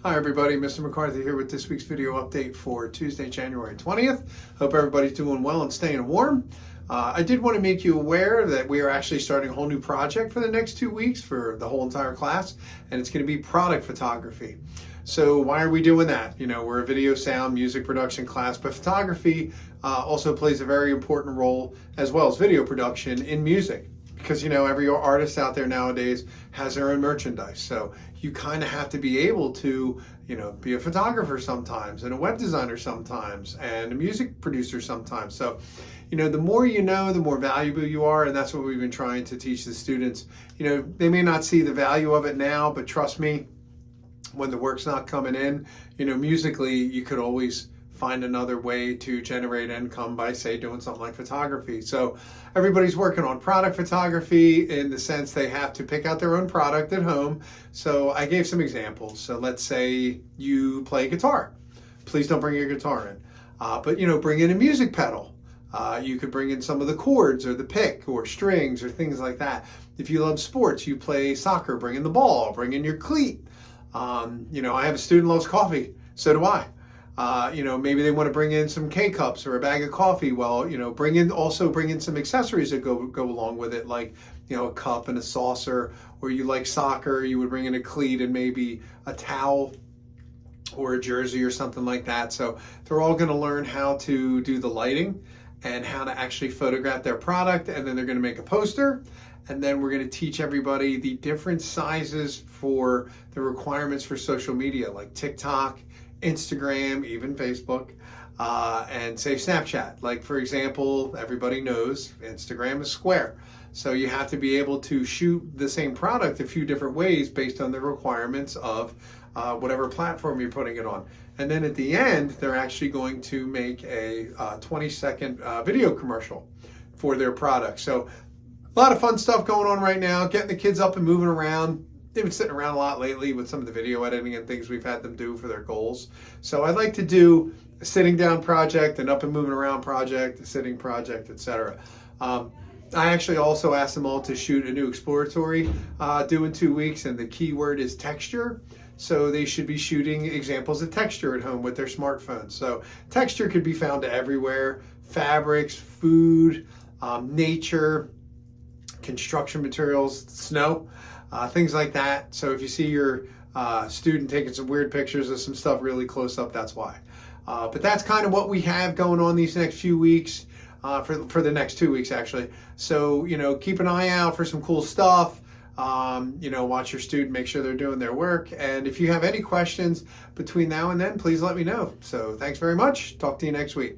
Hi everybody, Mr. McCarthy here with this week's video update for Tuesday, January 20th. Hope everybody's doing well and staying warm. I did want to make you aware that we are actually starting a whole new project for the next 2 weeks for the whole entire class, and it's going to be product photography. So why are we doing that? You know, we're a video, sound, music production class, but photography also plays a very important role as well as video production in music. Because, you know, every artist out there nowadays has their own merchandise. So you kind of have to be able to, you know, be a photographer sometimes and a web designer sometimes and a music producer sometimes. So, you know, the more you know, the more valuable you are. And that's what we've been trying to teach the students. You know, they may not see the value of it now, but trust me, when the work's not coming in, you know, musically, you could always find another way to generate income by, say, doing something like photography. So everybody's working on product photography in the sense they have to pick out their own product at home. So I gave some examples. So let's say you play guitar. Please don't bring your guitar in. But, you know, bring in a music pedal. You could bring in some of the chords or the pick or strings or things like that. If you love sports, you play soccer, bring in the ball, bring in your cleat. You know, I have a student who loves coffee. So do I. You know, maybe they want to bring in some K-cups or a bag of coffee. Well, you know, bring in some accessories that go along with it, like, you know, a cup and a saucer. Or you like soccer, you would bring in a cleat and maybe a towel or a jersey or something like that. So they're all going to learn how to do the lighting and how to actually photograph their product, and then they're going to make a poster. And then we're going to teach everybody the different sizes for the requirements for social media, like TikTok, Instagram, even Facebook, and say Snapchat. Like, for example, everybody knows Instagram is square. So you have to be able to shoot the same product a few different ways based on the requirements of whatever platform you're putting it on. And then at the end, they're actually going to make a 20-second video commercial for their product. So a lot of fun stuff going on right now, getting the kids up and moving around. They've been sitting around a lot lately with some of the video editing and things we've had them do for their goals. So I'd like to do a sitting down project, an up and moving around project, a sitting project, etc. I actually also asked them all to shoot a new exploratory due in 2 weeks, and the key word is texture. So they should be shooting examples of texture at home with their smartphones. So texture could be found everywhere: fabrics, food, nature, construction materials, snow. Things like that. So if you see your student taking some weird pictures of some stuff really close up, that's why. But that's kind of what we have going on these next few weeks, for the next 2 weeks actually. So, you know, keep an eye out for some cool stuff. You know, watch your student, make sure they're doing their work. And if you have any questions between now and then, please let me know. So thanks very much. Talk to you next week.